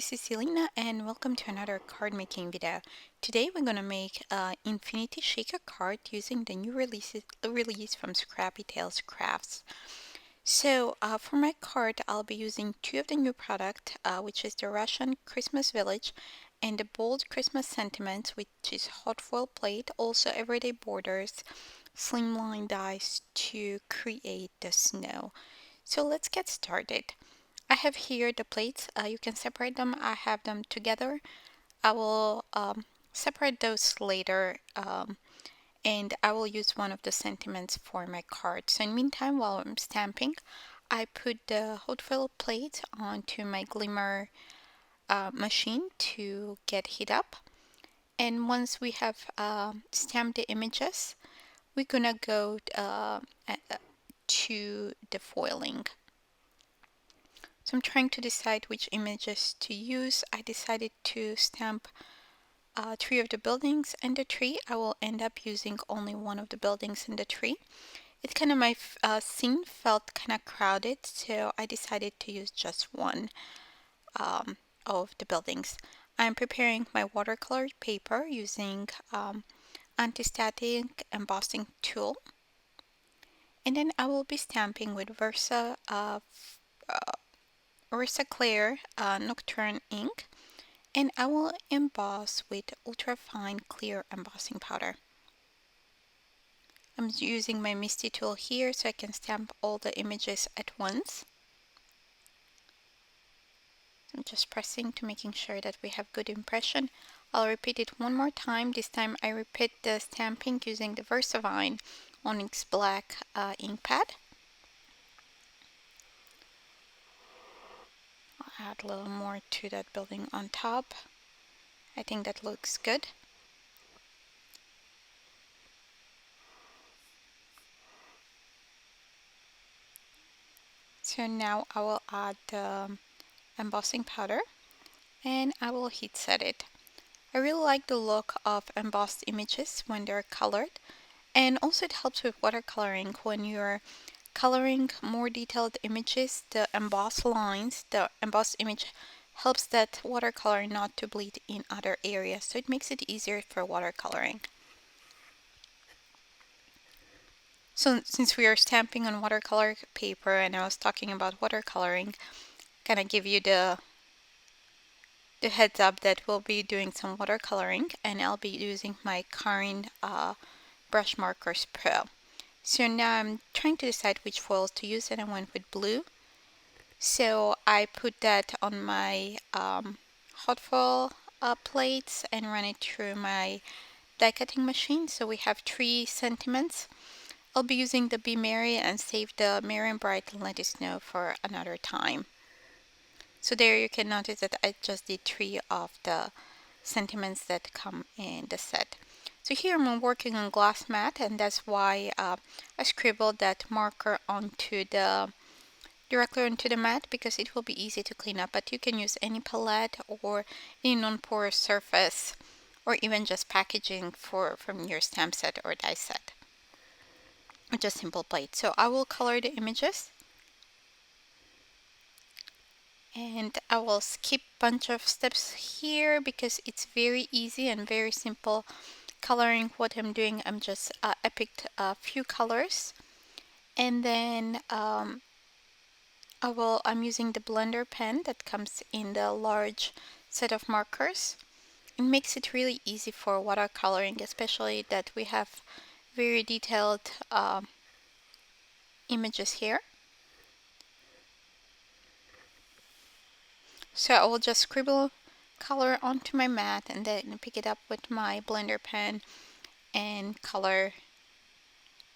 this is Selena and welcome to another card making video. Today we're gonna make an Infinity Shaker card using the new release from Scrappy Tales Crafts. So for my card I'll be using two of the new product, which is the Russian Christmas Village and the Bold Christmas Sentiments, which is hot foil plate, also everyday borders, slimline dies to create the snow. So let's get started. I have here the plates. You can separate them. I have them together. I will separate those later, and I will use one of the sentiments for my card. So in meantime, while I'm stamping, I put the hot foil plate onto my glimmer machine to get heat up. And once we have stamped the images, we're gonna go to the foiling. So I'm trying to decide which images to use. I decided to stamp three of the buildings and the tree. I will end up using only one of the buildings and the tree. It kind of, my scene felt kind of crowded, so I decided to use just one of the buildings. I'm preparing my watercolor paper using anti-static embossing tool. And then I will be stamping with Versa Clear Nocturne ink, and I will emboss with ultra fine clear embossing powder. I'm using my Misty tool here so I can stamp all the images at once. I'm just pressing to making sure that we have good impression. I'll repeat it one more time. This time I repeat the stamping using the Versavine Onyx Black ink pad. I'll add a little more to that building on top. I think that looks good. So now I will add the embossing powder and I will heat set it. I really like the look of embossed images when they're colored, and also it helps with watercoloring. When you're coloring more detailed images, the embossed lines, the embossed image helps that watercolor not to bleed in other areas, so it makes it easier for watercoloring. So since we are stamping on watercolor paper and I was talking about watercoloring, kind of give you the heads up that we'll be doing some watercoloring, and I'll be using my Karin Brush Markers Pro. So now I'm trying to decide which foils to use, and I went with blue. So I put that on my hot foil plates and run it through my die cutting machine. So we have three sentiments. I'll be using the Be Merry and save the Merry and Bright and Let It Snow for another time. So there you can notice that I just did three of the sentiments that come in the set. So here I'm working on glass mat, and that's why I scribbled that marker directly onto the mat, because it will be easy to clean up. But you can use any palette or any non-porous surface, or even just packaging from your stamp set or die set, or just simple plate. So I will color the images, and I will skip a bunch of steps here because it's very easy and very simple coloring. What I'm doing, I'm just I picked a few colors, and then I'm using the blender pen that comes in the large set of markers. It makes it really easy for watercoloring, especially that we have very detailed images here. So I will just scribble color onto my mat and then pick it up with my blender pen and color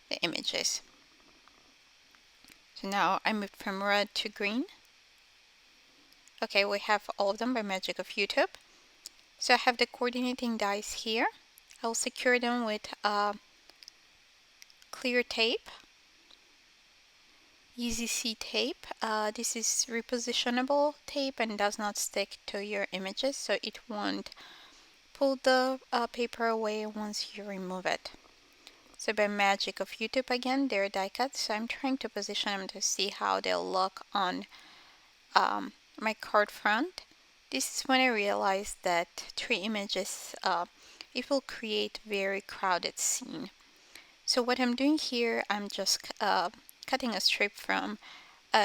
the images. So now I moved from red to green. Okay, we have all of them by magic of YouTube. So I have the coordinating dies here. I'll secure them with clear tape, Easy C tape. This is repositionable tape and does not stick to your images, so it won't pull the paper away once you remove it. So by magic of YouTube again, they're die cut, so I'm trying to position them to see how they'll look on my card front. This is when I realized that 3 images, it will create very crowded scene. So what I'm doing here, I'm just cutting a strip from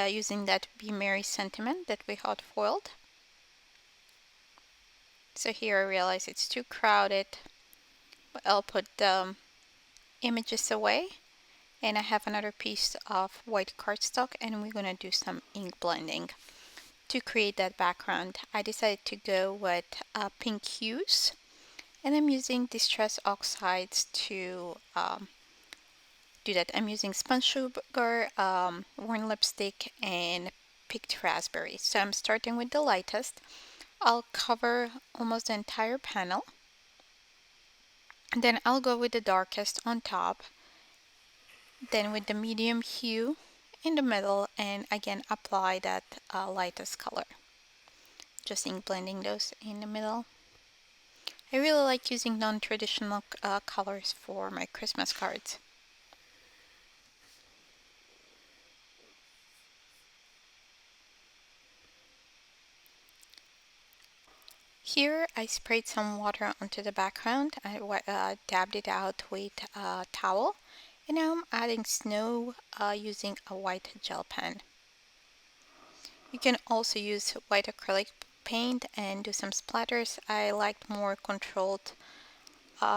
using that Be Merry sentiment that we hot foiled. So here I realize it's too crowded. I'll put the images away, and I have another piece of white cardstock, and we're gonna do some ink blending to create that background. I decided to go with pink hues, and I'm using distress oxides to do that. I'm using spun sugar, worn lipstick, and picked raspberry. So I'm starting with the lightest. I'll cover almost the entire panel. Then I'll go with the darkest on top, then with the medium hue in the middle, and again apply that lightest color. Just ink blending those in the middle. I really like using non-traditional colors for my Christmas cards. Here I sprayed some water onto the background. I dabbed it out with a towel, and now I'm adding snow using a white gel pen. You can also use white acrylic paint and do some splatters. I liked more controlled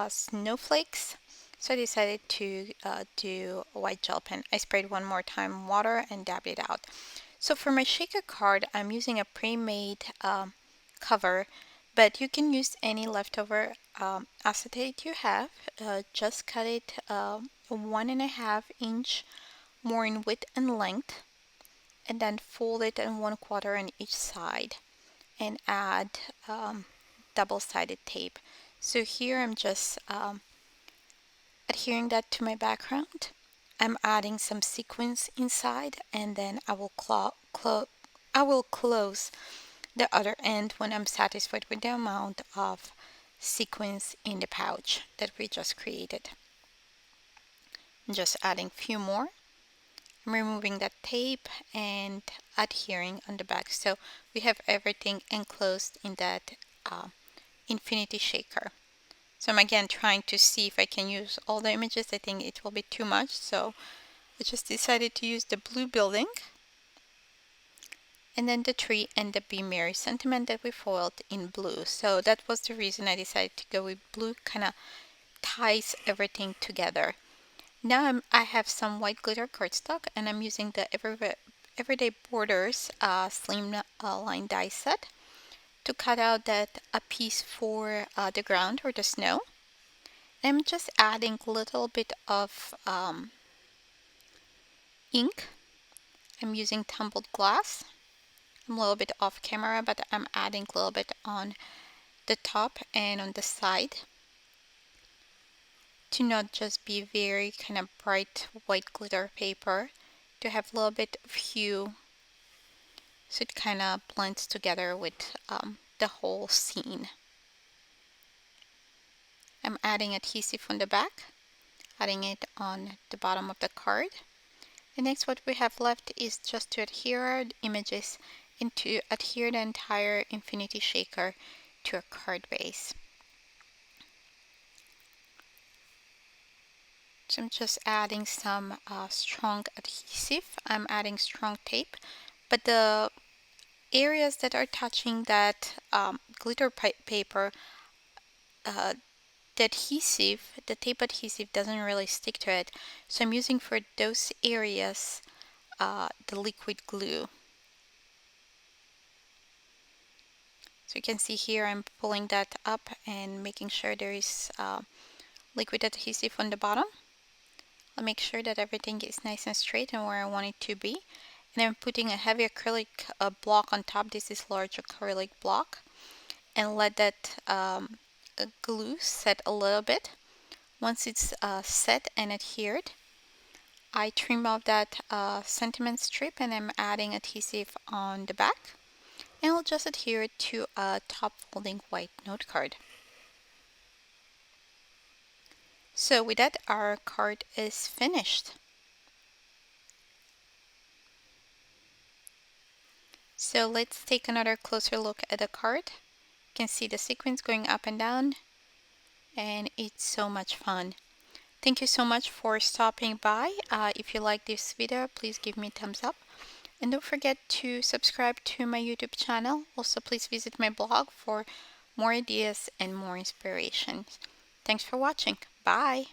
snowflakes, so I decided to do a white gel pen. I sprayed one more time water and dabbed it out. So for my shaker card, I'm using a pre-made cover, but you can use any leftover acetate you have. Just cut it 1.5 inch more in width and length, and then fold it in 1/4 on each side, and add double-sided tape. So here I'm just adhering that to my background. I'm adding some sequins inside, and then I will close the other end when I'm satisfied with the amount of sequins in the pouch that we just created. I'm just adding a few more. I'm removing that tape and adhering on the back, so we have everything enclosed in that infinity shaker. So I'm again trying to see if I can use all the images. I think it will be too much, so I just decided to use the blue building, and then the tree and the Be Merry sentiment that we foiled in blue. So that was the reason I decided to go with blue, kind of ties everything together. Now I have some white glitter cardstock, and I'm using the Everyday Borders slim line die set to cut out that a piece for the ground or the snow. I'm just adding a little bit of ink. I'm using tumbled glass. I'm a little bit off camera, but I'm adding a little bit on the top and on the side to not just be very kind of bright white glitter paper, to have a little bit of hue so it kind of blends together with the whole scene. I'm adding adhesive on the back, adding it on the bottom of the card. The next what we have left is just to adhere our images and to adhere the entire infinity shaker to a card base. So I'm just adding some strong adhesive. I'm adding strong tape, but the areas that are touching that glitter paper, the tape adhesive doesn't really stick to it. So I'm using for those areas the liquid glue. So you can see here I'm pulling that up and making sure there is liquid adhesive on the bottom. I'll make sure that everything is nice and straight and where I want it to be. And I'm putting a heavy acrylic block on top. This is large acrylic block. And let that glue set a little bit. Once it's set and adhered, I trim off that sentiment strip, and I'm adding adhesive on the back. And I'll just adhere it to a top folding white note card. So with that, our card is finished. So let's take another closer look at the card. You can see the sequins going up and down, and it's so much fun. Thank you so much for stopping by. If you like this video, please give me a thumbs up. And don't forget to subscribe to my YouTube channel. Also, please visit my blog for more ideas and more inspirations. Thanks for watching. Bye!